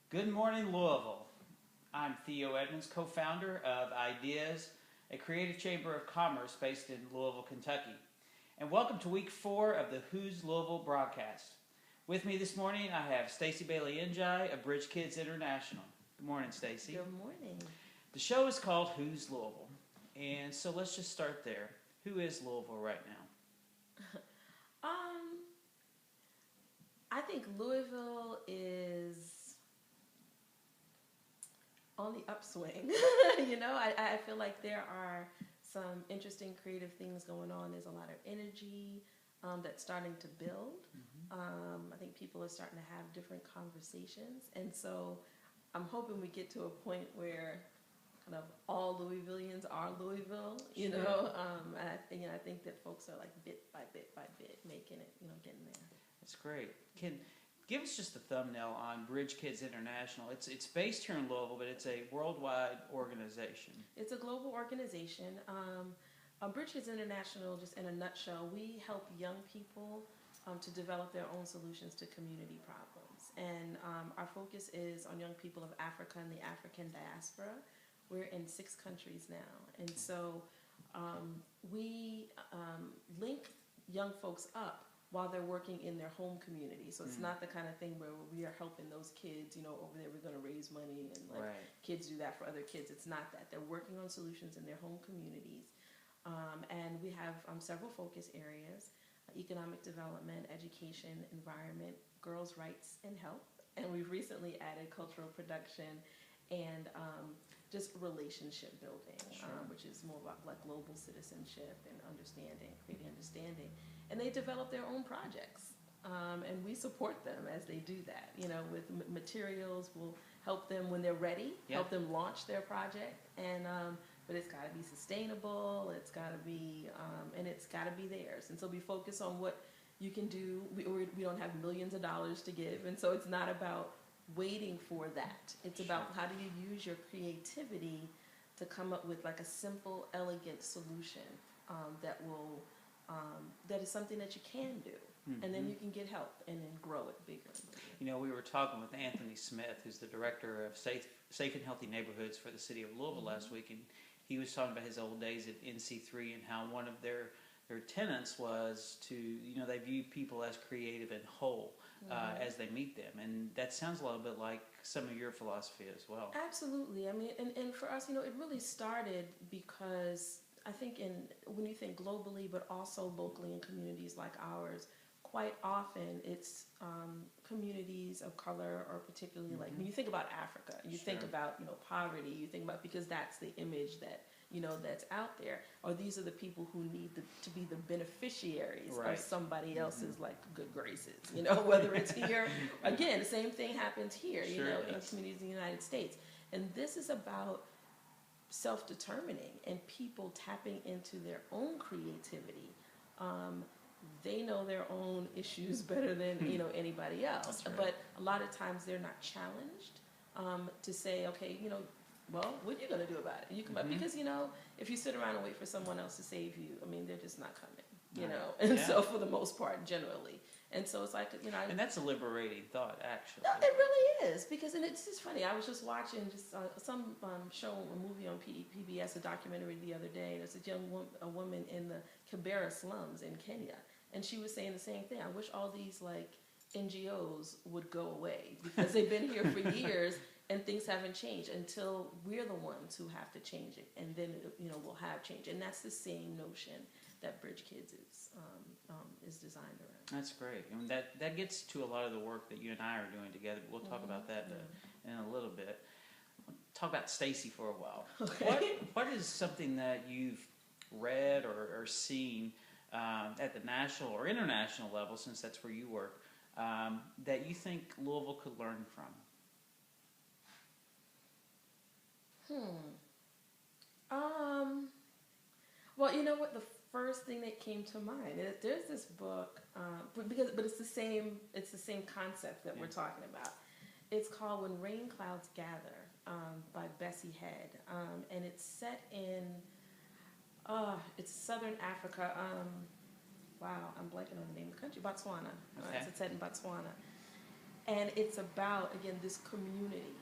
Good morning, Louisville. I'm Theo Edmonds, co-founder of Ideas, a creative chamber of commerce based in Louisville, Kentucky. And welcome to week 4 of the Who's Louisville broadcast. With me this morning, I have Stacy Ndiaye of Bridge Kids International. Good morning, Stacy. Good morning. The show is called Who's Louisville? And so let's just start there. Who is Louisville right now? I think Louisville is on the upswing. I feel like there are some interesting creative things going on. There's a lot of energy that's starting to build. I think people are starting to have different conversations. And so I'm hoping we get to a point where kind of all Louisvillians are Louisville, you know. And I think that folks are like bit by bit making it, getting there. That's great. Can give us just a thumbnail on Bridge Kids International. It's based here in Louisville, but it's a worldwide organization. It's a global organization. Bridge Kids International, just in a nutshell, we help young people to develop their own solutions to community problems. And our focus is on young people of Africa and the African diaspora. We're in 6 countries now. And so we link young folks up while they're working in their home community. So it's not the kind of thing where we are helping those kids, over there we're going to raise money and kids do that for other kids. It's not that. They're working on solutions in their home communities. And we have several focus areas: economic development, education, environment, girls' rights, and health. And we've recently added cultural production and just relationship building, which is more about like global citizenship and creating understanding. And they develop their own projects, and we support them as they do that. With materials, we'll help them when they're ready, help them launch their project, and but it's got to be sustainable. It's got to be, and it's got to be theirs. And so we focus on what you can do. We don't have millions of dollars to give, and so it's not about waiting for that. It's about how do you use your creativity to come up with like a simple, elegant solution that will that is something that you can do, and then you can get help and then grow it bigger and bigger. We were talking with Anthony Smith, who's the director of Safe and Healthy Neighborhoods for the city of Louisville last week, and he was talking about his old days at NC3 and how one of their tenets was to, they view people as creative and whole as they meet them. And that sounds a little bit like some of your philosophy as well. Absolutely. I mean, and for us, it really started because I think when you think globally, but also locally in communities like ours, quite often it's communities of color, or particularly like when you think about Africa, you think about poverty, you think about, because that's the image that that's out there, or these are the people who need to be the beneficiaries of somebody else's like good graces, whether it's here, again, the same thing happens here, in communities in the United States. And this is about self-determining and people tapping into their own creativity. They know their own issues better than anybody else. But a lot of times they're not challenged to say, okay, well, what are you going to do about it? You come up, because if you sit around and wait for someone else to save you, I mean, they're just not coming. And so for the most part, generally. And so it's like, and that's a liberating thought, actually. No, it really is, because, and it's just funny. I was just watching some show, a movie on PBS, a documentary the other day, and it's a woman in the Kibera slums in Kenya, and she was saying the same thing. I wish all these like NGOs would go away, because they've been here for years and things haven't changed until we're the ones who have to change it, and then we'll have change. And that's the same notion that Bridge Kids is designed around. That's great. I mean, that gets to a lot of the work that you and I are doing together. We'll talk about that in a little bit. Talk about Stacy for a while. Okay. What is something that you've read or seen at the national or international level, since that's where you work, that you think Louisville could learn from? Well, you know what? The first thing that came to mind, there's this book, but it's the same concept that we're talking about. It's called When Rain Clouds Gather by Bessie Head, and it's set in it's Southern Africa. Wow, I'm blanking on the name of the country. Botswana. Okay. It's set in Botswana. And it's about, again, this community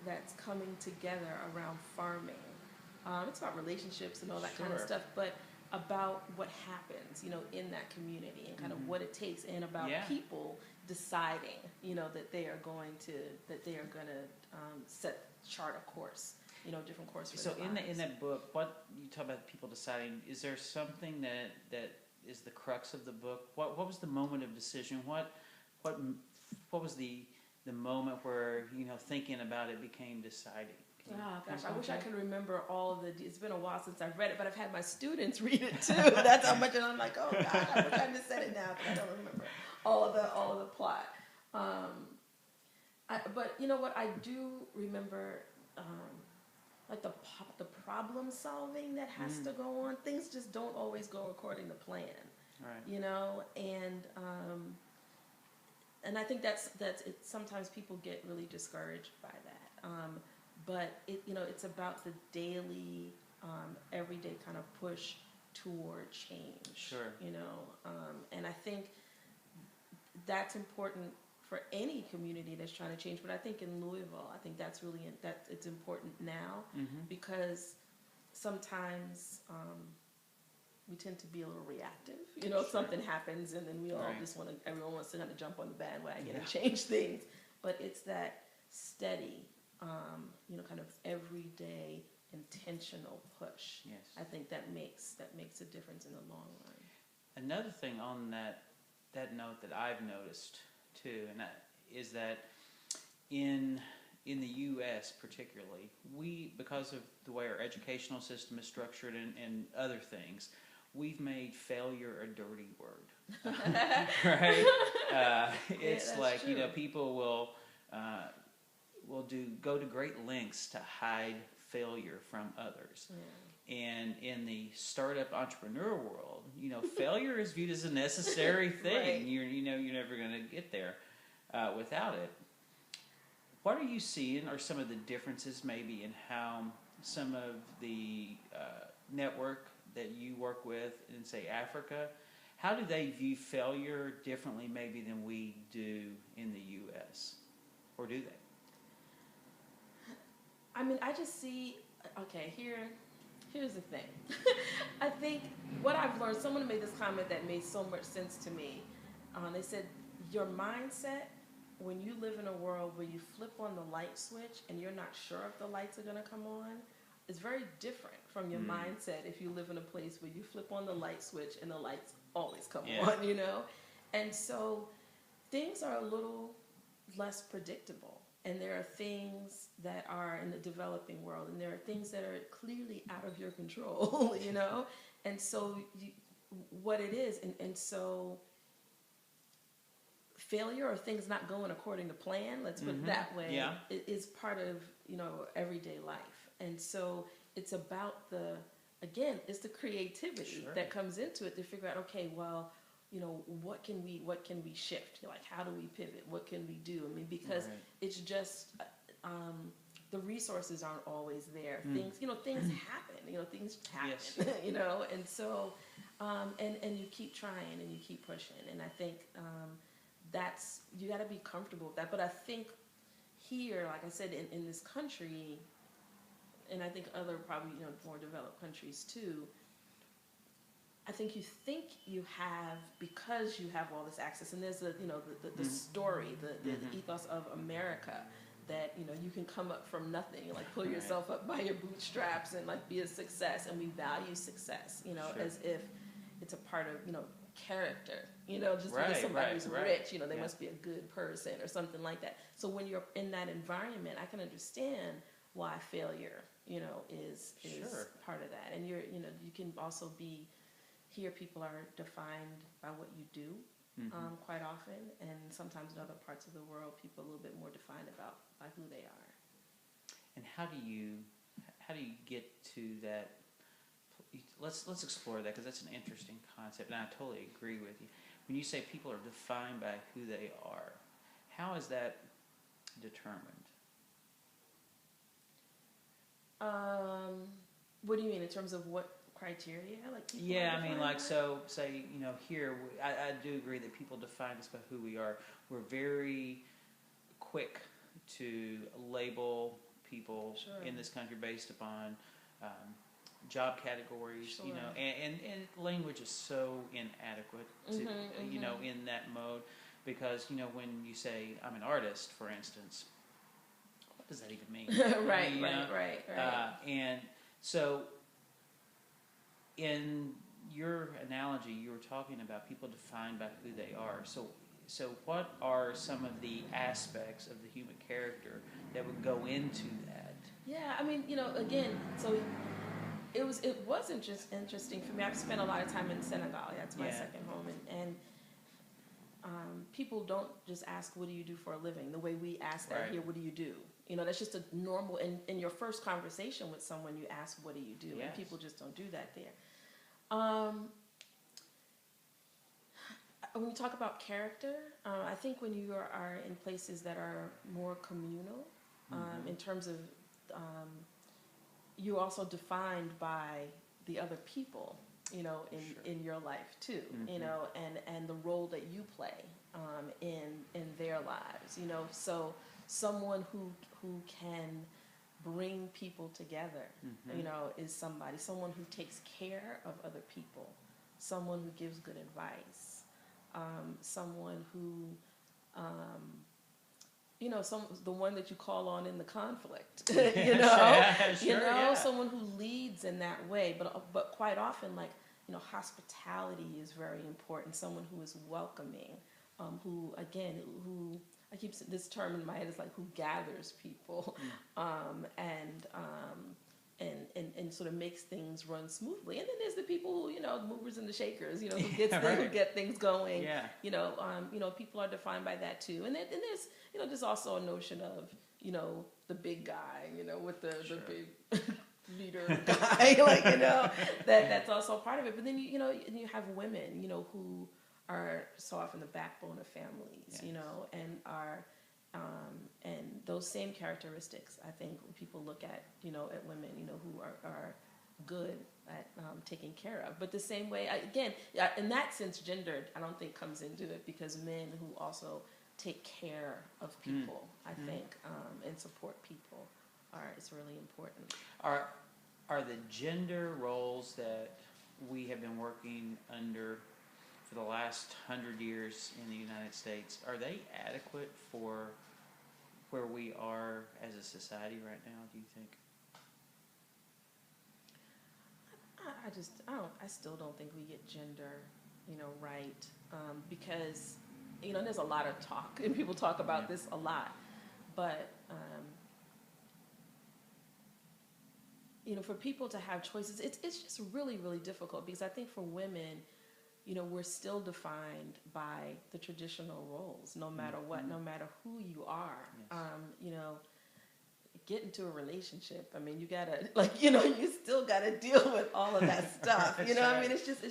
that's coming together around farming. It's about relationships and all that kind of Sure. stuff, but about what happens, in that community and kind of what it takes, and about Yeah. people deciding, that they are going to chart a course, different course for So their in lives. that book, what you talk about people deciding, is there something that is the crux of the book? What was the moment of decision? What was the moment where thinking about it became deciding? Can you Oh gosh, I pinpoint wish I that? could remember all of the. It's been a while since I've read it, but I've had my students read it too. That's how much, and I'm like, oh gosh, I wish I had said it now, but I don't remember all of the plot. But you know what? I do remember, like the problem solving that has to go on. Things just don't always go according to plan. Right. And I think that's it. Sometimes people get really discouraged by that. But it's about the daily, everyday kind of push toward change. Sure. And I think that's important for any community that's trying to change. But I think in Louisville, I think that's really it's important now because sometimes we tend to be a little reactive. Sure. Something happens and then we all Right. just everyone wants to kind of jump on the bandwagon Yeah. and change things. But it's that steady, kind of everyday intentional push. Yes. I think that makes a difference in the long run. Another thing on that note that I've noticed too, and is that in the U.S. particularly, because of the way our educational system is structured and other things, we've made failure a dirty word. Right? It's that's like true. people will go to great lengths to hide failure from others. Yeah. And in the startup entrepreneur world, failure is viewed as a necessary thing. Right. You're never going to get there without it. What are you seeing are some of the differences maybe in how some of the network that you work with in, say, Africa, how do they view failure differently maybe than we do in the U.S.? Or do they? I mean, I just see. Okay, here's the thing. I think what I've learned. Someone made this comment that made so much sense to me. They said your mindset when you live in a world where you flip on the light switch and you're not sure if the lights are going to come on is very different from your mindset if you live in a place where you flip on the light switch and the lights always come on. And so things are a little less predictable. And there are things that are in the developing world, and there are things that are clearly out of your control, And so what it is, and so failure or things not going according to plan, let's put it that way, is part of, everyday life. And so it's about it's the creativity that comes into it to figure out, okay, well, what can we shift? Like, how do we pivot? What can we do? I mean, because it's just the resources aren't always there. Things happen. Things happen. Yes. And so and you keep trying and you keep pushing. And I think that's you got to be comfortable with that. But I think here, like I said, in this country, and I think other probably more developed countries too. I think you think you have, because you have all this access, and there's the story, the ethos of America, that you can come up from nothing, like pull yourself up by your bootstraps and like be a success, and we value success, as if it's a part of character, just because somebody's rich, they must be a good person or something like that. So when you're in that environment, I can understand why failure, is part of that, and you can also be. Here, people are defined by what you do quite often, and sometimes in other parts of the world, people are a little bit more defined by who they are. And how do you get to that? Let's explore that, because that's an interesting concept, and I totally agree with you. When you say people are defined by who they are, how is that determined? What do you mean in terms of what criteria? I mean, like, so say here, I do agree that people define us by who we are. We're very quick to label people Sure. in this country based upon job categories, Sure. you know, and language is so inadequate to, you know, in that mode, because, you know, when you say I'm an artist, for instance, what does that even mean? Right. And so in your analogy, you were talking about people defined by who they are. So what are some of the aspects of the human character that would go into that? Yeah, I mean, you know, again, so it wasn't just interesting for me. I've spent a lot of time in Senegal. That's my second home, and people don't just ask, "What do you do for a living?" The way we ask that here, "What do you do?" You know, that's just a normal. In your first conversation with someone, you ask, "What do you do?" And people just don't do that there. When you talk about character, I think when you are in places that are more communal, in terms of, you're also defined by the other people, you know, in your life too, you know, and the role that you play in their lives, you know. So someone who can bring people together, you know, is someone who takes care of other people, someone who gives good advice, someone who, you know, the one that you call on in the conflict, you know, someone who leads in that way. But quite often, like, you know, hospitality is very important. Someone who is welcoming, who I keep this term in my head is like who gathers people, and sort of makes things run smoothly. And then there's the people who, you know, the movers and the shakers, you know, who get things going. You know, people are defined by that too. And then there's, you know, there's also a notion of, you know, the big guy, you know, with the big leader guy, like, you know, that's also part of it. But then you know, you have women, you know, who are so often the backbone of families, you know, and are and those same characteristics, I think, when people look at, you know, at women, you know, who are good at taking care of. But the same way, again, in that sense, gendered, I don't think comes into it, because men who also take care of people, I think, and support people is really important. Are the gender roles that we have been working under for the last 100 years in the United States, are they adequate for where we are as a society right now, do you think? I still don't think we get gender, you know, right, because, you know, there's a lot of talk, and people talk about this a lot, but, you know, for people to have choices, it's just really, really difficult, because I think for women, you know, we're still defined by the traditional roles, no matter what, no matter who you are. You know, get into a relationship. I mean, you gotta, like, you know, you still gotta deal with all of that stuff. You know, I mean, it's just,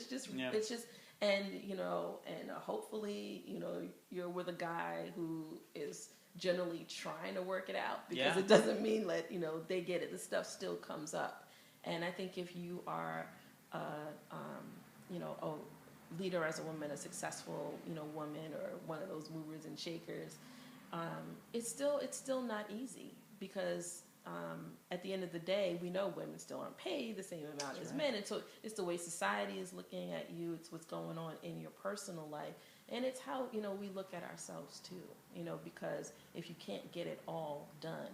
and, you know, and hopefully, you know, you're with a guy who is generally trying to work it out, because it doesn't mean that, you know, they get it. The stuff still comes up. And I think if you are, you know, a leader as a woman, a successful, you know, woman, or one of those movers and shakers, it's still not easy, because at the end of the day, we know women still aren't paid the same amount as men, and so it's the way society is looking at you. It's what's going on in your personal life, and it's how, you know, we look at ourselves too. You know, because if you can't get it all done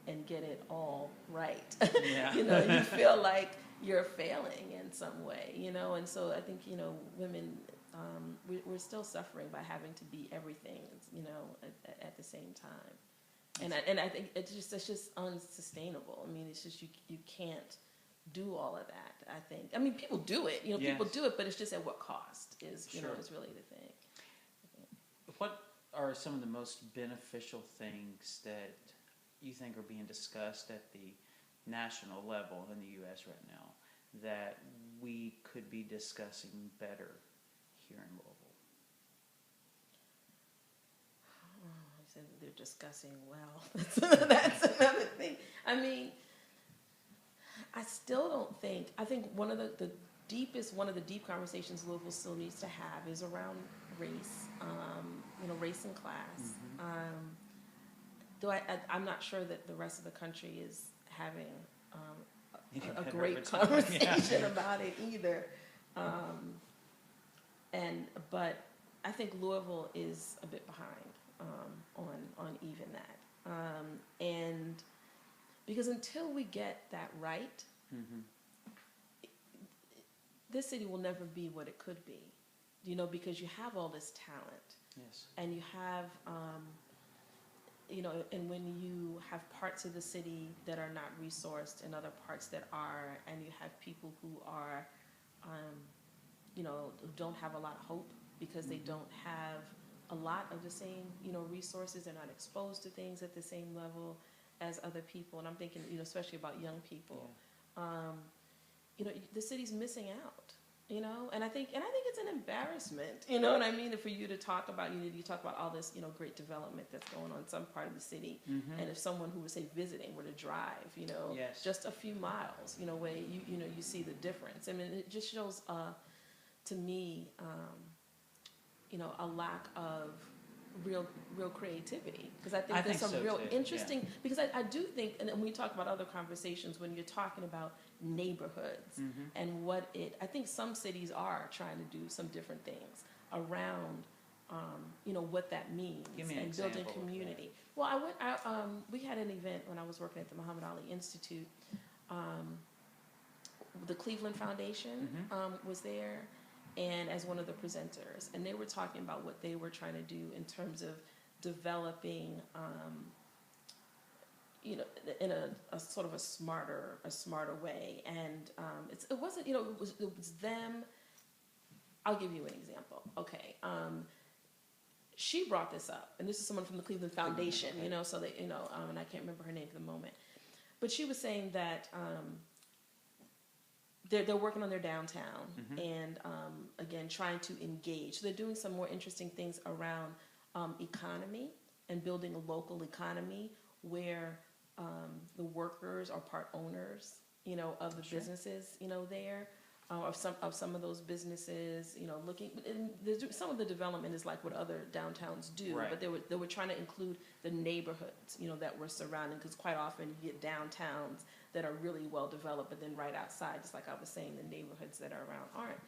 and get it all right, you know, you feel like you're failing in some way, you know. And so I think, you know, women, we're still suffering by having to be everything, you know, at the same time. And I think it's just unsustainable. I mean, it's just you can't do all of that, I think. I mean, people do it, you know, people do it, but it's just at what cost is, you know, is really the thing. What are some of the most beneficial things that you think are being discussed at the national level in the U.S. right now that we could be discussing better here in Louisville? Oh, I said they're discussing well. That's another thing. I mean, I still don't think, I think one of the deep conversations Louisville still needs to have is around race, you know, race and class. though I'm not sure that the rest of the country is having a Have great time. conversation about it either. But I think Louisville is a bit behind on even that. And because until we get that right, Mm-hmm. this city will never be what it could be. You know, because you have all this talent, Yes. and you have, you know, and when you have parts of the city that are not resourced and other parts that are, and you have people who are, you know, who don't have a lot of hope because they don't have a lot of the same, you know, resources. They're not exposed to things at the same level as other people. And I'm thinking, you know, especially about young people. You know, the city's missing out. You know, and I think it's an embarrassment. You know what I mean? For you to talk about, you talk about all this, you know, great development that's going on in some part of the city, and if someone who was say visiting were to drive, you know, Yes. just a few miles, you know, where you know you see the difference. I mean, it just shows to me, you know, a lack of real creativity, because I think there's some so real too, interesting, because I do think, and when we talk about other conversations, when you're talking about neighborhoods and what I think some cities are trying to do some different things around, you know, what that means, Give me an and building example of community. Well, we had an event when I was working at the Muhammad Ali Institute. The Cleveland Foundation was there, and as one of the presenters, and they were talking about what they were trying to do in terms of developing, you know, in a sort of a smarter way. And it wasn't, you know, it was them. I'll give you an example. Okay, she brought this up, and this is someone from the Cleveland Foundation, you know, so that, you know, and I can't remember her name for the moment, but she was saying that they're working on their downtown, and again, trying to engage. So they're doing some more interesting things around economy and building a local economy where the workers are part owners, you know, of the businesses, you know, there, of some of those businesses, you know, looking. And some of the development is like what other downtowns do, Right. but they were trying to include the neighborhoods, you know, that were surrounding, because quite often you get downtowns that are really well developed, but then right outside, just like I was saying, the neighborhoods that are around aren't.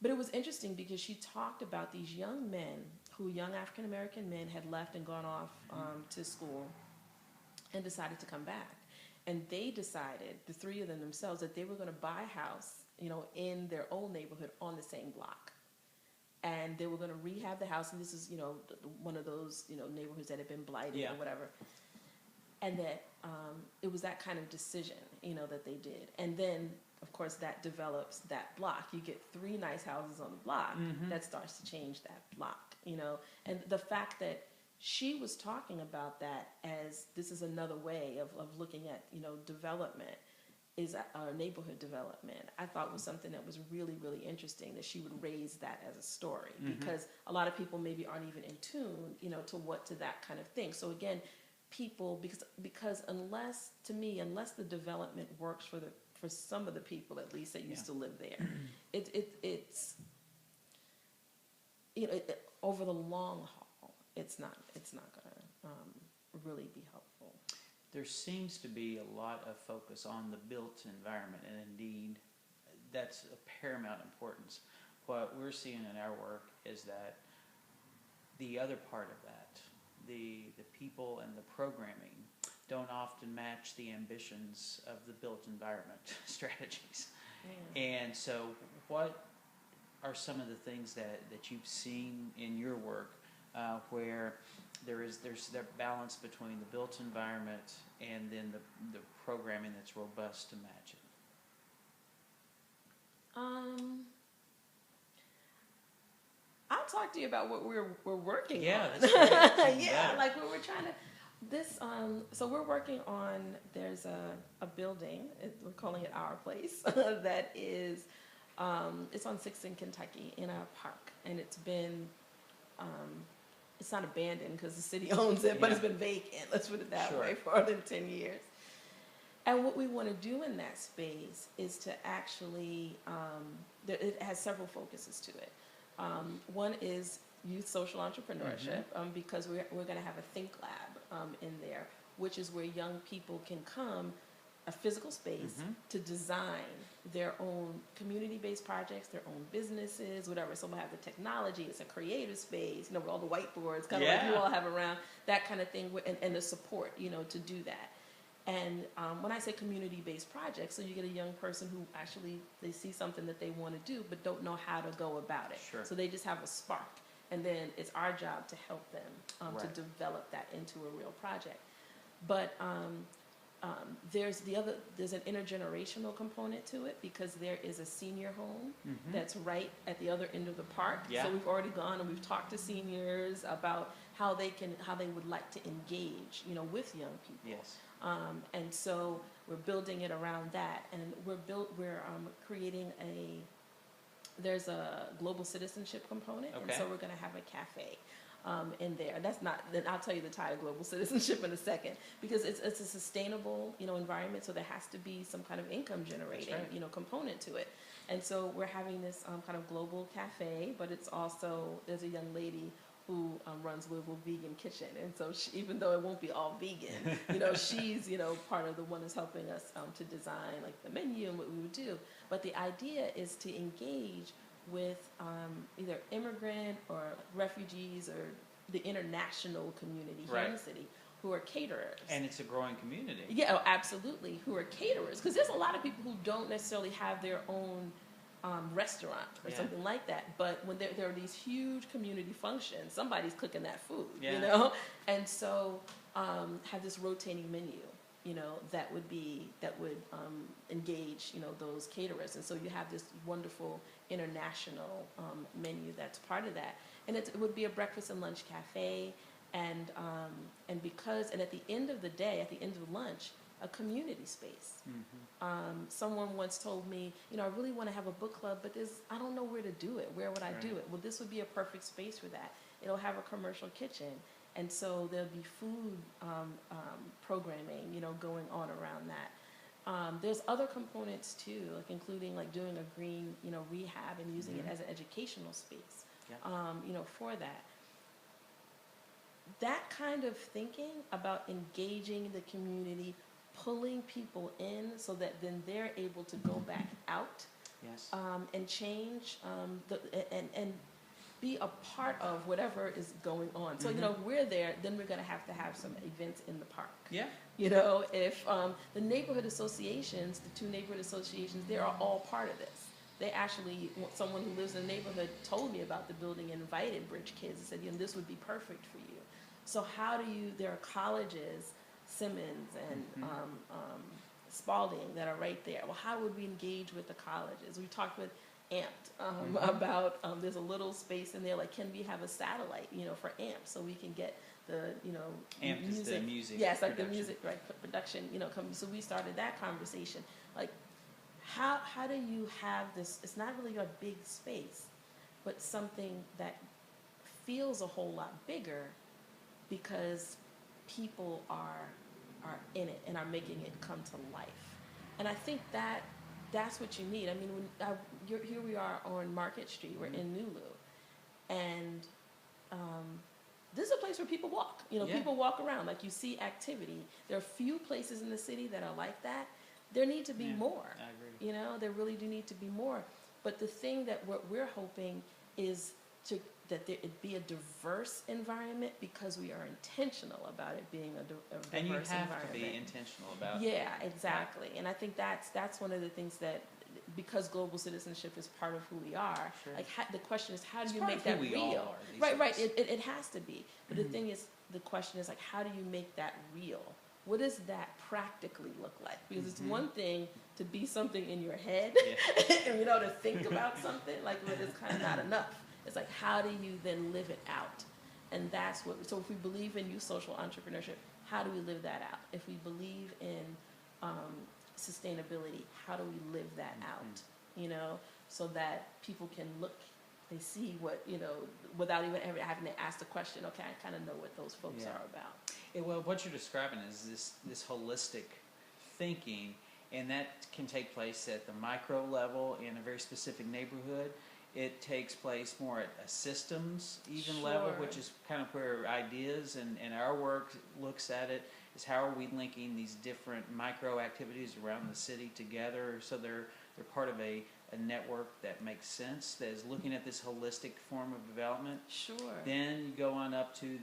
But it was interesting because she talked about these young African American men had left and gone off to school and decided to come back. And they decided, the three of them themselves, that they were going to buy a house, you know, in their own neighborhood on the same block. And they were going to rehab the house. And this is, you know, one of those, you know, neighborhoods that had been blighted or whatever. And that it was that kind of decision, you know, that they did. And then, of course, that develops that block. You get 3 nice houses on the block. That starts to change that block, you know. And the fact that she was talking about that as this is another way of looking at, you know, development, is neighborhood development, I thought was something that was really, really interesting, that she would raise that as a story, because a lot of people maybe aren't even in tune, you know, to that kind of thing. So again, people, because unless the development works for some of the people at least that used to live there, it's you know, over the long haul, it's not gonna really be helpful. There seems to be a lot of focus on the built environment, and indeed, that's of paramount importance. What we're seeing in our work is that the other part of that, the people and the programming, don't often match the ambitions of the built environment strategies. And so what are some of the things that you've seen in your work where there's that balance between the built environment and then the programming that's robust to match it? I'll talk to you about what we're working on. That's great. Yeah, like what we're trying to. This so we're working on. There's a building. We're calling it Our Place. That is, it's on 6th and Kentucky in a park, and it's been. It's not abandoned because the city owns it, but it's been vacant. Let's put it that way, for more than 10 years. And what we want to do in that space is to actually. It has several focuses to it. One is youth social entrepreneurship, because we're going to have a think lab in there, which is where young people can come, a physical space to design their own community-based projects, their own businesses, whatever. So we'll have the technology, it's a creative space, with all the whiteboards, kind of like you all have around, that kind of thing, and the support, to do that. And when I say community-based projects, so you get a young person who actually, they see something that they want to do, but don't know how to go about it. Sure. So they just have a spark. And then it's our job to help them to develop that into a real project. But there's an intergenerational component to it, because there is a senior home that's right at the other end of the park. Yeah. So we've already gone and we've talked to seniors about how they would like to engage, with young people. Yes. And so we're building it around that, and we're creating there's a global citizenship component, and so we're going to have a cafe in there. Then I'll tell you the tie of global citizenship in a second, because it's a sustainable, environment, so there has to be some kind of income generating, component to it. And so we're having this kind of global cafe, but it's also, there's a young lady who runs Louisville Vegan Kitchen, and so even though it won't be all vegan, she's part of the one that's helping us to design like the menu and what we would do. But the idea is to engage with either immigrant or refugees or the international community here in the city who are caterers. And it's a growing community. Yeah, absolutely, who are caterers, because there's a lot of people who don't necessarily have their own restaurant or something like that, but when there are these huge community functions, somebody's cooking that food, and so have this rotating menu, that would engage, those caterers, and so you have this wonderful international menu that's part of that, and it would be a breakfast and lunch cafe, and at the end of the day, at the end of lunch, a community space. Someone once told me, I really want to have a book club, but I don't know where to do it. Where would I do it? Well, this would be a perfect space for that. It'll have a commercial kitchen, and so there'll be food programming, going on around that. There's other components too, like including like doing a green, rehab and using it as an educational space, for that. That kind of thinking about engaging the community, pulling people in so that then they're able to go back out and change and be a part of whatever is going on. So, if we're there, then we're going to have some events in the park. Yeah. If the neighborhood associations, the two neighborhood associations, they are all part of this. They actually, someone who lives in the neighborhood told me about the building and invited Bridge kids and said, this would be perfect for you. So there are colleges, Simmons and Spalding, that are right there. Well, how would we engage with the colleges? We talked with AMPed about, there's a little space in there, like, can we have a satellite, for AMP, so we can get the, AMP is the music. Yes, like production. the music, production, so we started that conversation. Like, how do you have this, it's not really a big space, but something that feels a whole lot bigger, because people are in it and are making it come to life. And I think that's what you need. I mean, here we are on Market Street, we're in Nulu, and this is a place where people walk. People walk around, like, you see activity. There are few places in the city that are like that. There need to be more. I agree. There really do need to be more. But the thing that what we're hoping is that it be a diverse environment, because we are intentional about it being a diverse environment. And you have to be intentional about it. Yeah, exactly. And I think that's one of the things that, because global citizenship is part of who we are, like, the question is, how do you make that real? Right. It has to be. But the thing is, the question is, like, how do you make that real? What does that practically look like? Because it's one thing to be something in your head, and to think about something, like, but it's kind of not enough. It's like, how do you then live it out? And that's what, so if we believe in youth social entrepreneurship, how do we live that out? If we believe in sustainability, how do we live that out? So that people can look, they see what, without even ever having to ask the question, okay, I kind of know what those folks are about. Yeah, well, what you're describing is this holistic thinking, and that can take place at the micro level in a very specific neighborhood. It takes place more at a systems even level, which is kind of where ideas and our work looks at it, is how are we linking these different micro activities around the city together so they're part of a network that makes sense, that is looking at this holistic form of development. Sure. Then you go on up to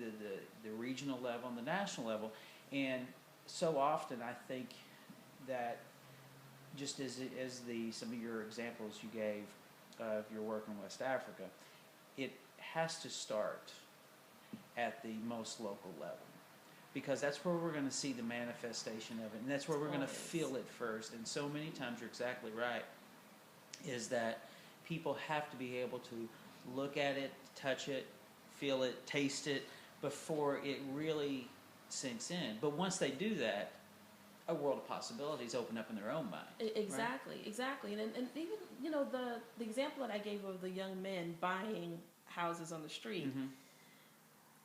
the regional level and the national level. And so often I think that just as some of your examples you gave of your work in West Africa, it has to start at the most local level, because that's where we're going to see the manifestation of it, and that's where we're going to feel it first. And so many times, you're exactly right, is that people have to be able to look at it, touch it, feel it, taste it, before it really sinks in. But once they do that, a world of possibilities open up in their own mind. Exactly, right? Exactly. And even, you know, the example that I gave of the young men buying houses on the street,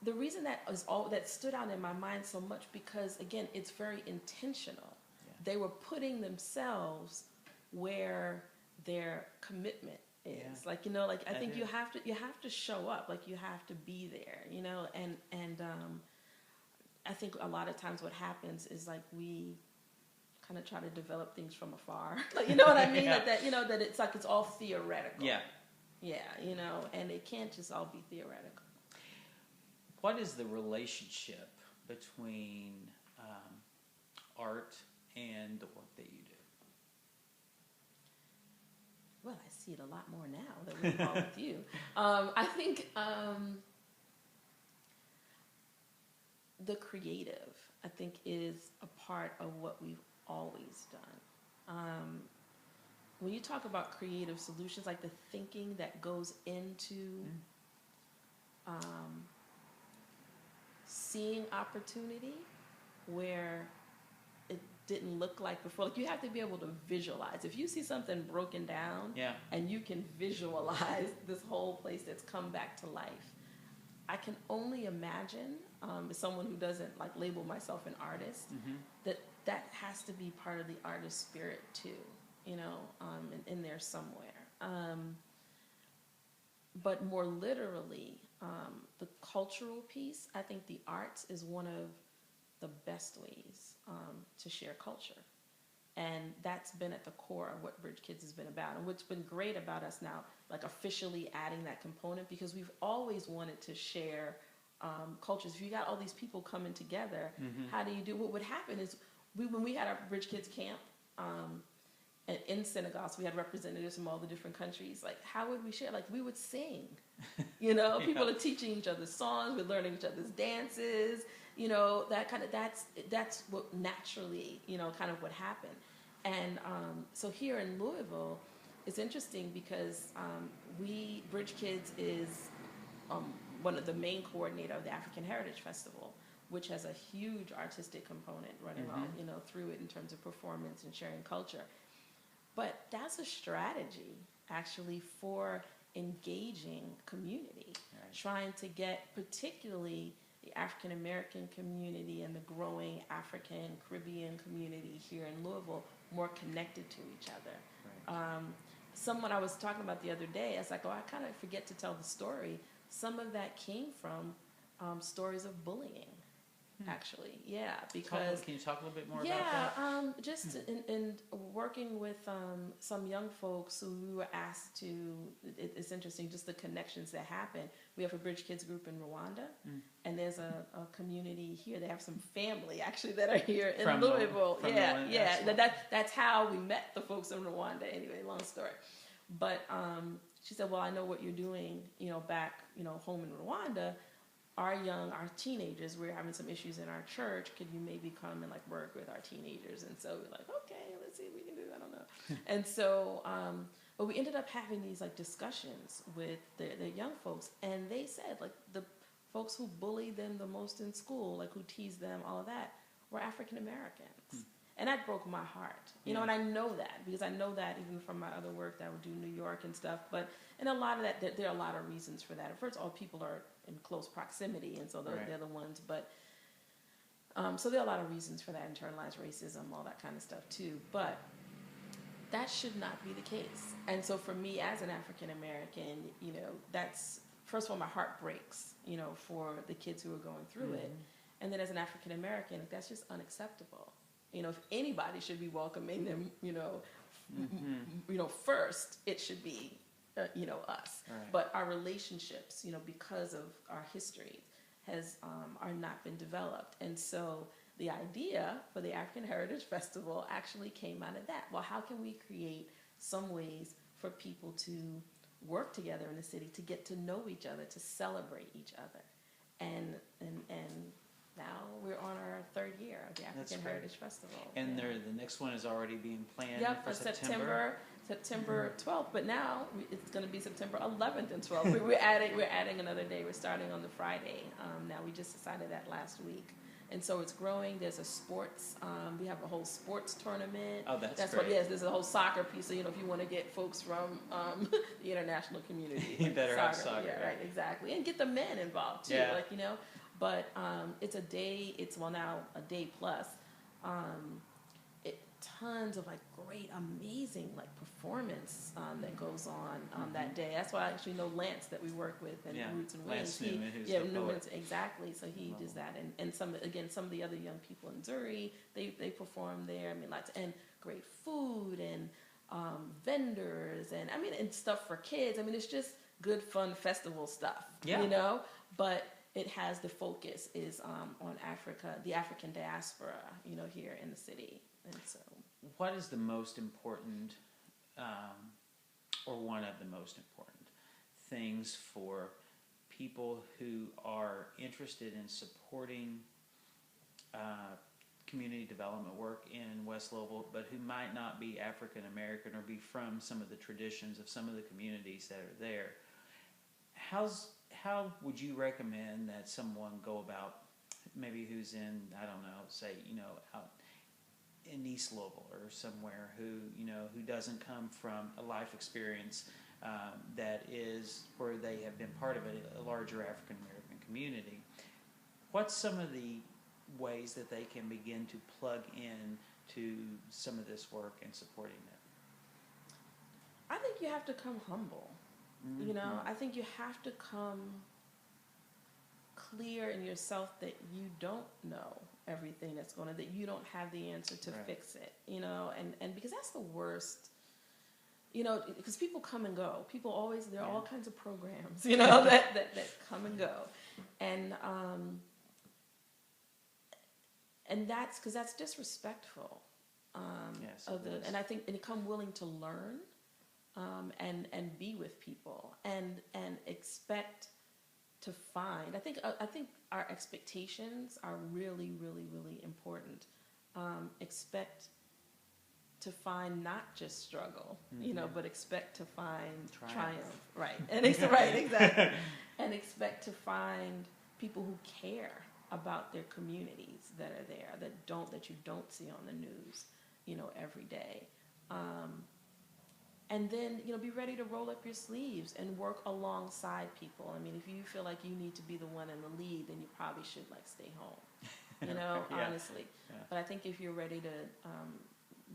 the reason that stood out in my mind so much, because again, it's very intentional. Yeah. They were putting themselves where their commitment is. Yeah. Like, you know, like I think you have to show up, like you have to be there, you know, and I think a lot of times what happens is like we kind of try to develop things from afar. Like, you know what I mean? Yeah. That you know, that it's like it's all theoretical. Yeah. Yeah, you know, and it can't just all be theoretical. What is the relationship between art and the work that you do? Well, I see it a lot more now that we're involved with you. I think the creative, I think, is a part of what we've always done. When you talk about creative solutions, like the thinking that goes into seeing opportunity where it didn't look like before. Like, you have to be able to visualize. If you see something broken down, and you can visualize this whole place that's come back to life, I can only imagine, as someone who doesn't like label myself an artist, that has to be part of the artist spirit too, you know, in there somewhere. But more literally, the cultural piece, I think the arts is one of the best ways to share culture. And that's been at the core of what Bridge Kids has been about. And what's been great about us now, like officially adding that component, because we've always wanted to share cultures. If you got all these people coming together, how do you do? What would happen is, when we had our Bridge Kids camp in Senegal, so we had representatives from all the different countries, like, how would we share? Like, we would sing, you know, people are teaching each other songs, we're learning each other's dances, you know, that kind of, that's what naturally, you know, kind of what happened. And so here in Louisville, it's interesting because Bridge Kids is one of the main coordinator of the African Heritage Festival, which has a huge artistic component running on, you know, through it in terms of performance and sharing culture. But that's a strategy, actually, for engaging community, trying to get particularly the African American community and the growing African Caribbean community here in Louisville more connected to each other. Someone I was talking about the other day, I was like, oh, I kind of forget to tell the story. Some of that came from stories of bullying. Actually, yeah, because... Can you talk a little bit more about that? Yeah, just in working with some young folks who we were asked to... It's interesting, just the connections that happen. We have a Bridge Kids group in Rwanda, and there's a community here. They have some family, actually, that are here in Louisville. That's how we met the folks in Rwanda. Anyway, long story. But she said, well, I know what you're doing, you know, back, you know, home in Rwanda. Our teenagers, we're having some issues in our church. Could you maybe come and like work with our teenagers? And so we're like, okay, let's see if we can do that. I don't know. And so, but we ended up having these like discussions with the young folks, and they said like the folks who bullied them the most in school, like who teased them, all of that, were African Americans. And that broke my heart, you know, and I know that because I know that even from my other work that I would do in New York and stuff. But, and a lot of that, there are a lot of reasons for that. First of all, people are in close proximity, and so they're the ones. But, so there are a lot of reasons for that, internalized racism, all that kind of stuff too. But that should not be the case. And so for me as an African American, that's, first of all, my heart breaks, for the kids who are going through it. And then as an African American, that's just unacceptable. If anybody should be welcoming them, first it should be, us. Right. But our relationships, because of our history, are not been developed. And so the idea for the African Heritage Festival actually came out of that. Well, how can we create some ways for people to work together in the city, to get to know each other, to celebrate each other? And now we're on our third year of the African Heritage Festival. And the next one is already being planned for September 12th, but now it's going to be September 11th and 12th. We're adding another day. We're starting on the Friday. Now we just decided that last week. And so it's growing. There's a sports, we have a whole sports tournament. Oh, that's great. Yes, there's a whole soccer piece. So, if you want to get folks from the international community. You better have soccer. Yeah, right, exactly. And get the men involved too, But it's a day, now a day plus. Tons of great, amazing performance that goes on that day. That's why I actually know Lance that we work with and Roots and Wings. Lance Newman, who's the poet. Exactly. So he does that, and some of the other young people in Missouri, they perform there. I mean, and great food and vendors and and stuff for kids. I mean, it's just good fun festival stuff. Yeah. But it has the focus is on Africa, the African diaspora, here in the city. And so, what is the most important, or one of the most important things for people who are interested in supporting community development work in West Louisville, but who might not be African American or be from some of the traditions of some of the communities that are there? How would you recommend that someone go about, maybe who's in, I don't know, say, out in East Louisville or somewhere, who doesn't come from a life experience that is where they have been part of a larger African American community? What's some of the ways that they can begin to plug in to some of this work and supporting it? I think you have to come humble. I think you have to come clear in yourself that you don't know everything that's going on, that you don't have the answer to fix it, and because that's the worst, because people come and go. People always, there are all kinds of programs, that come and go. And that's because that's disrespectful. Yes, and I think, and come willing to learn, and be with people and expect to find. I think our expectations are really, really, really important. Expect to find not just struggle, but expect to find triumph. Right. And exactly. And expect to find people who care about their communities that are there, that you don't see on the news, every day. And then, be ready to roll up your sleeves and work alongside people. I mean, if you feel like you need to be the one in the lead, then you probably should stay home, honestly. Yeah. But I think if you're ready to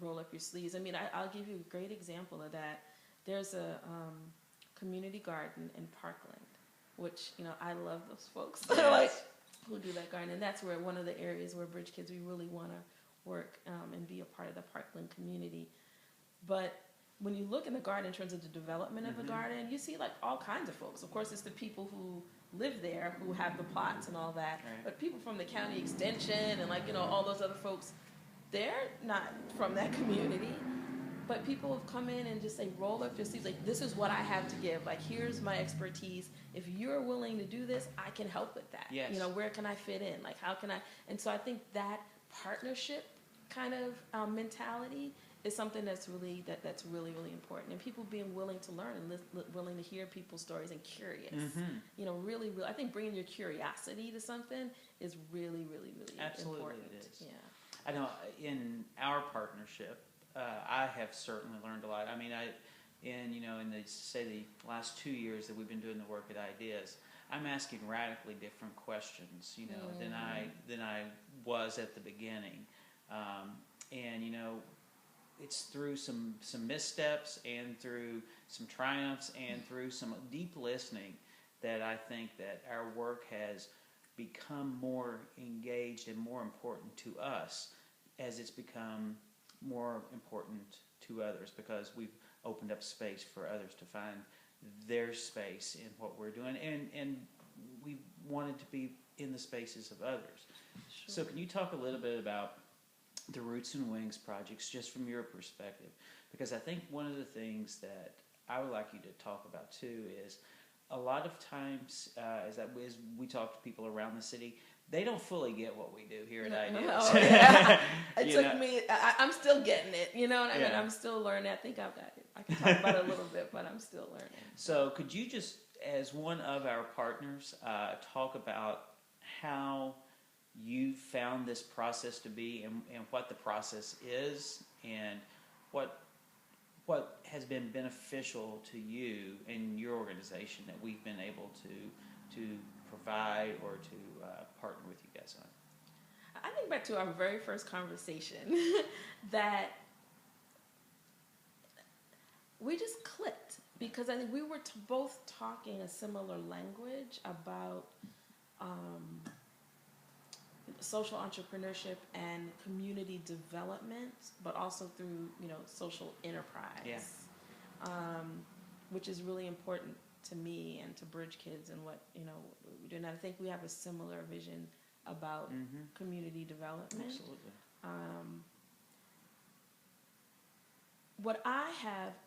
roll up your sleeves, I'll give you a great example of that. There's a community garden in Parkland, which, I love those folks who do that garden. And that's where one of the areas where Bridge Kids, we really want to work and be a part of the Parkland community. But when you look in the garden in terms of the development of the garden, you see all kinds of folks. Of course, it's the people who live there who have the plots and all that. Right. But people from the county extension and all those other folks, they're not from that community. But people have come in and just say, roll up your sleeves. This is what I have to give. Here's my expertise. If you're willing to do this, I can help with that. Yes. Where can I fit in? How can I? And so I think that partnership kind of mentality is something that's really really important, and people being willing to learn and willing to hear people's stories and curious. Really, I think bringing your curiosity to something is really, really, really Absolutely important. It is. Yeah. I know in our partnership, I have certainly learned a lot. In the last 2 years that we've been doing the work at Ideas, I'm asking radically different questions, than I was at the beginning, and it's through some missteps and through some triumphs and through some deep listening that I think that our work has become more engaged and more important to us as it's become more important to others, because we've opened up space for others to find their space in what we're doing, and we wanted to be in the spaces of others. Sure. So can you talk a little bit about the Roots and Wings projects just from your perspective? Because I think one of the things that I would like you to talk about too is a lot of times as we talk to people around the city, they don't fully get what we do here at Ideas. Oh, yeah. It took me. I'm still getting it. You know what I mean? I'm still learning. I think I've got it. I can talk about it a little bit, but I'm still learning. So could you just, as one of our partners, talk about how you found this process to be, and what the process is, and what has been beneficial to you and your organization that we've been able to provide or to partner with you guys on? I think back to our very first conversation that we just clicked, because I think we were both talking a similar language about social entrepreneurship and community development, but also through social enterprise, which is really important to me and to Bridge Kids and what we do. And I think we have a similar vision about community development. Absolutely.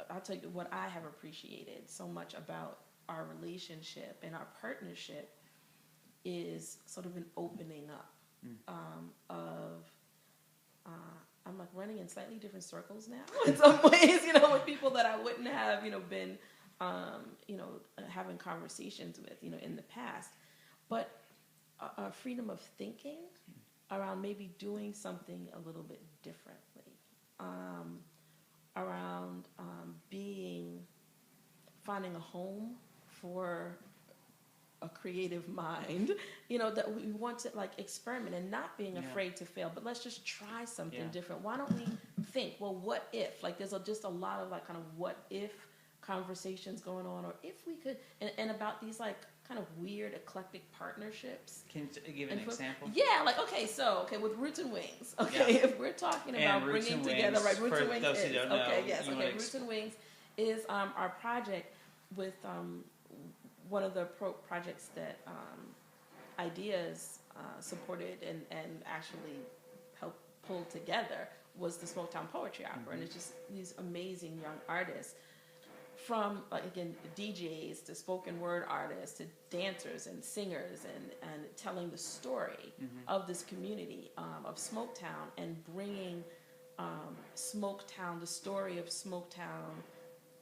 I'll tell you what I have appreciated so much about our relationship and our partnership is sort of an opening up I'm like running in slightly different circles now in some ways, with people that I wouldn't have, been, having conversations with, in the past. But a freedom of thinking around maybe doing something a little bit differently, around finding a home for a creative mind, that we want to experiment and not being afraid to fail, but let's just try something different. Why don't we think, well, what if? There's just a lot of kind of what if conversations going on, or if we could, and about these kind of weird eclectic partnerships. Can you give an example? Yeah, with Roots and Wings. If we're talking about bringing together, Roots and Wings is Roots and Wings is our project with one of the projects that Ideas supported and actually helped pull together was the Smoketown Poetry Opera, and it's just these amazing young artists, from again DJs to spoken word artists to dancers and singers, and telling the story of this community of Smoketown, and bringing Smoketown, the story of Smoketown,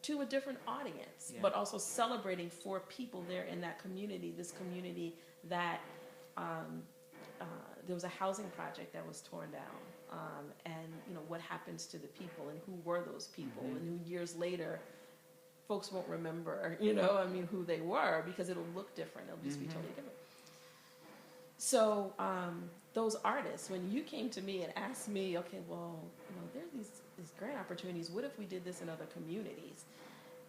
to a different audience, but also celebrating for people there in that community, this community that there was a housing project that was torn down, and what happens to the people, and who were those people, and who years later folks won't remember, who they were, because it'll look different, it'll just be totally different. So those artists, when you came to me and asked me, okay, well, there's these grant opportunities, what if we did this in other communities,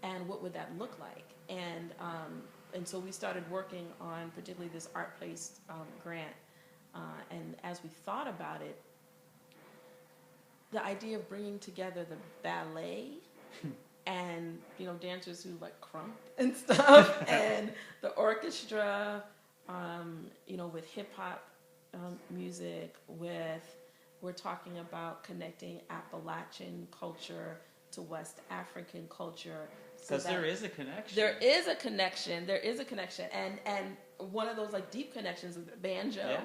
and what would that look like? And so we started working on particularly this Art Place grant, and as we thought about it, the idea of bringing together the ballet and dancers who crump and stuff, and the orchestra, with hip hop music, we're talking about connecting Appalachian culture to West African culture. Because there is a connection. There is a connection, and one of those deep connections of the banjo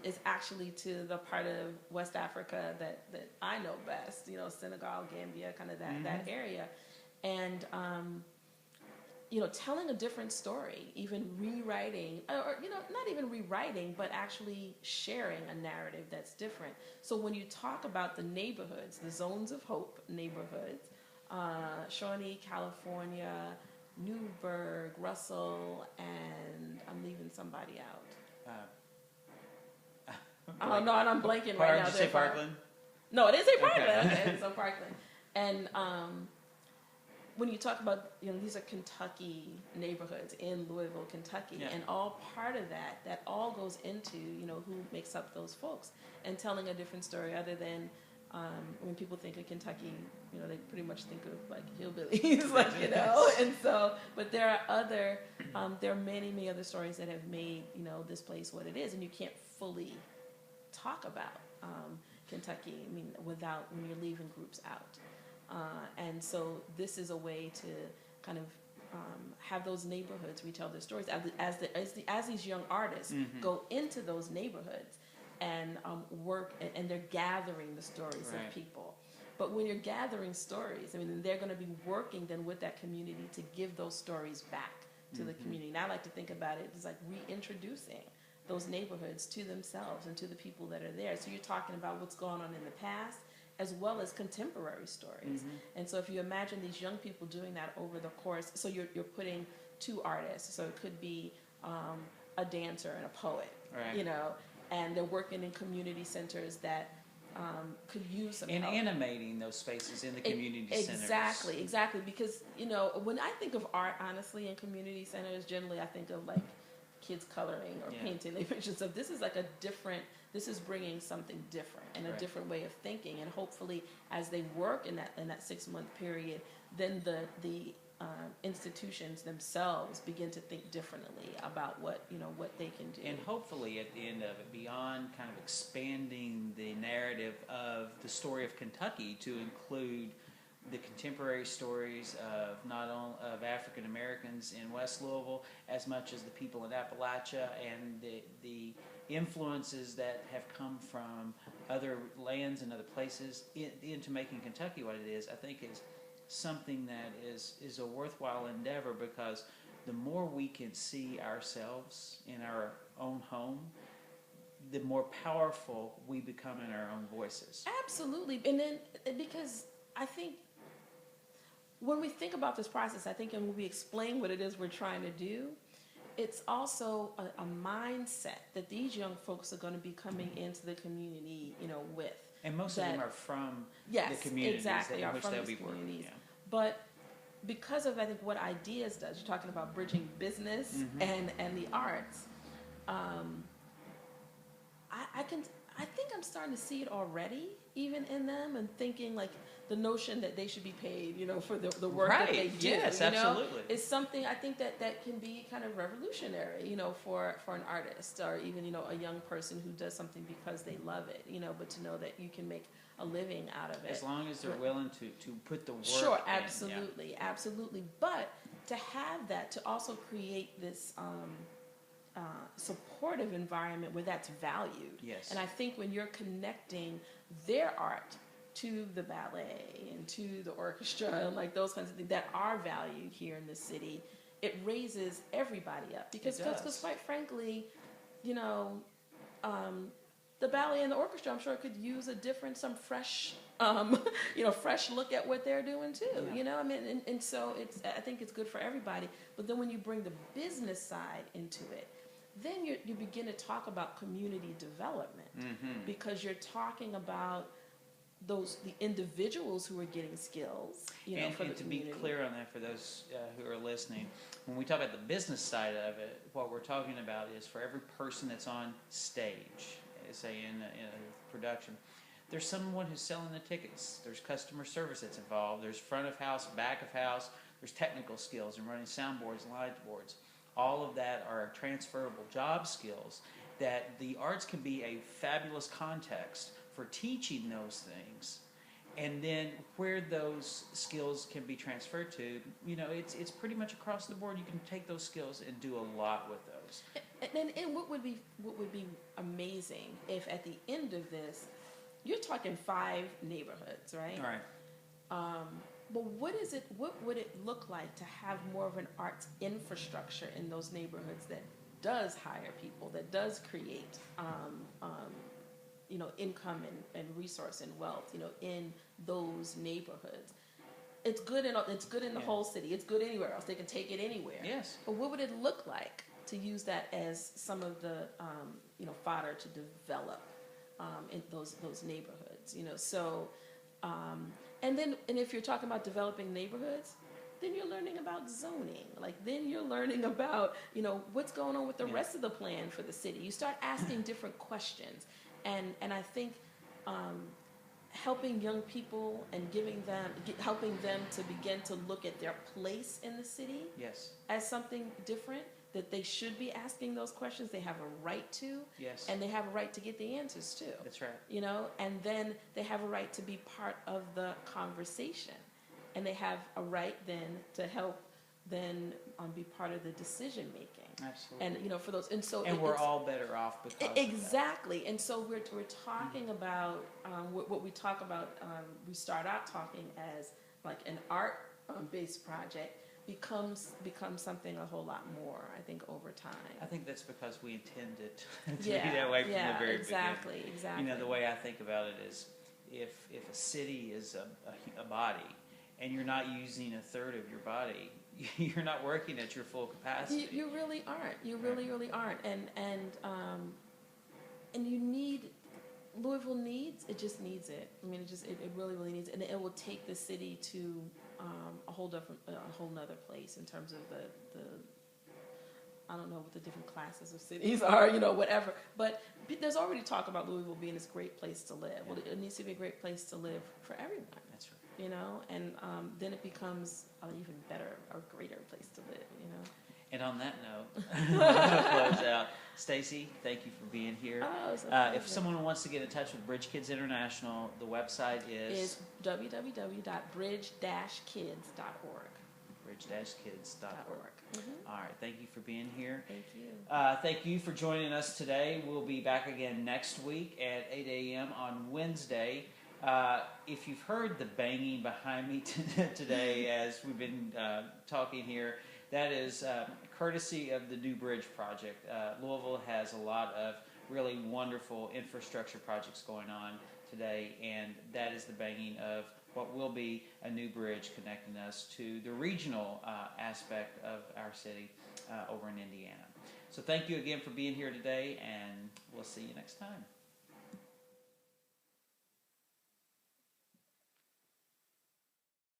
is actually to the part of West Africa that I know best. Senegal, Gambia, kind of that area, and telling a different story, even rewriting, or not even rewriting, but actually sharing a narrative that's different. So when you talk about the neighborhoods, the zones of hope neighborhoods, Shawnee, California, Newburgh, Russell, and I'm leaving somebody out. Oh no, and I'm blanking right now. Did you say Parkland? No, it is a Parkland. Okay. Okay, so Parkland. And when you talk about, these are Kentucky neighborhoods in Louisville, Kentucky, Yeah. and all part of that all goes into, who makes up those folks and telling a different story other than when people think of Kentucky, they pretty much think of like hillbillies, and so, but there are there are many, many other stories that have made, this place what it is, and you can't fully talk about Kentucky, without, when you're leaving groups out. And so this is a way to kind of have those neighborhoods retell their stories as these young artists go into those neighborhoods and work, and they're gathering the stories Right. of people. But when you're gathering stories, they're going to be working then with that community to give those stories back to the community. And I like to think about it as like reintroducing those neighborhoods to themselves and to the people that are there. So you're talking about what's going on in the past as well as contemporary stories. And so if you imagine these young people doing that over the course, so you're putting two artists, so it could be a dancer and a poet, Right. And they're working in community centers that could use some And help. animating those spaces in the community centers. Exactly. Because, when I think of art, honestly, in community centers, generally I think of like kids coloring or painting their pictures. So this is like this is bringing something different and a Right. different way of thinking. And hopefully as they work in that 6-month period, then the institutions themselves begin to think differently about what they can do. And hopefully at the end of it, beyond kind of expanding the narrative of the story of Kentucky to include the contemporary stories of not only of African Americans in West Louisville as much as the people in Appalachia, and the influences that have come from other lands and other places into making Kentucky what it is, I think is something that is a worthwhile endeavor, because the more we can see ourselves in our own home, the more powerful we become in our own voices. Absolutely. And then, because I think when we think about this process, I think, and when we explain what it is we're trying to do, it's also a mindset that these young folks are going to be coming into the community, with. And most of them are from Yes, the communities exactly, in are which from they'll these be working. communities. Yeah. But because of, I think, what Ideas does, you're talking about bridging business and the arts. I think I'm starting to see it already, even in them, and thinking like the notion that they should be paid, for the work that they do. Yes, absolutely. Is something I think that can be kind of revolutionary, for an artist, or even, a young person who does something because they love it, but to know that you can make a living out of it. As long as they're willing to put the work Sure, in. absolutely, absolutely. But to have that, to also create this supportive environment where that's valued. Yes. And I think when you're connecting their art to the ballet and to the orchestra and like those kinds of things that are valued here in the city, it raises everybody up. Because quite frankly, the ballet and the orchestra, I'm sure, could use some fresh, fresh look at what they're doing too. Yeah. And so I think it's good for everybody. But then when you bring the business side into it, then you begin to talk about community development, because you're talking about the individuals who are getting skills, and, for and the to community. be clear on that for those who are listening, when we talk about the business side of it, what we're talking about is for every person that's on stage, say in a production, there's someone who's selling the tickets. There's customer service that's involved. There's front of house, back of house. There's technical skills and running soundboards and light boards. All of that are transferable job skills that the arts can be a fabulous context for teaching those things. And then where those skills can be transferred to, it's pretty much across the board. You can take those skills and do a lot with those. And what would be amazing if at the end of this, you're talking 5 neighborhoods, right? All right. But what would it look like to have more of an arts infrastructure in those neighborhoods that does hire people, that does create income and resource and wealth, in those neighborhoods? It's good in the whole city. It's good anywhere else. They can take it anywhere. Yes. But what would it look like to use that as some of the fodder to develop in those neighborhoods? neighborhoods. So and if you're talking about developing neighborhoods, then you're learning about zoning. Then you're learning about what's going on with the rest of the plan for the city. You start asking different questions, and I think helping young people and helping them to begin to look at their place in the city Yes. as something different, that they should be asking those questions. They have a right to, Yes. and they have a right to get the answers too. That's right. And then they have a right to be part of the conversation, and they have a right then to help then be part of the decision making. Absolutely. And for those, and so we're all better off because exactly. And so we're talking about what we talk about. We start out talking as like an art based project becomes something a whole lot more, I think, over time. I think that's because we intend it to be that way from the very exactly, beginning. Exactly. The way I think about it is, if a city is a body, and you're not using a third of your body, you're not working at your full capacity. You really aren't. You really aren't. And you need. Louisville needs it. I mean, it really needs it, and it will take the city to a whole nother place in terms of the I don't know what the different classes of cities are, whatever. But there's already talk about Louisville being this great place to live. Well, it needs to be a great place to live for everyone. That's right. And then it becomes an even better or greater place to live. And on that note, I'm going to close out. Stacy, thank you for being here. Oh, it's a if pleasure. someone wants to get in touch with Bridge Kids International, the website is www.bridge-kids.org. bridge-kids.org. All right, thank you for being here. Thank you. Thank you for joining us today. We'll be back again next week at 8 a.m. on Wednesday. If you've heard the banging behind me today as we've been talking here, that is courtesy of the new bridge project. Louisville has a lot of really wonderful infrastructure projects going on today, and that is the banging of what will be a new bridge connecting us to the regional aspect of our city over in Indiana. So thank you again for being here today, and we'll see you next time.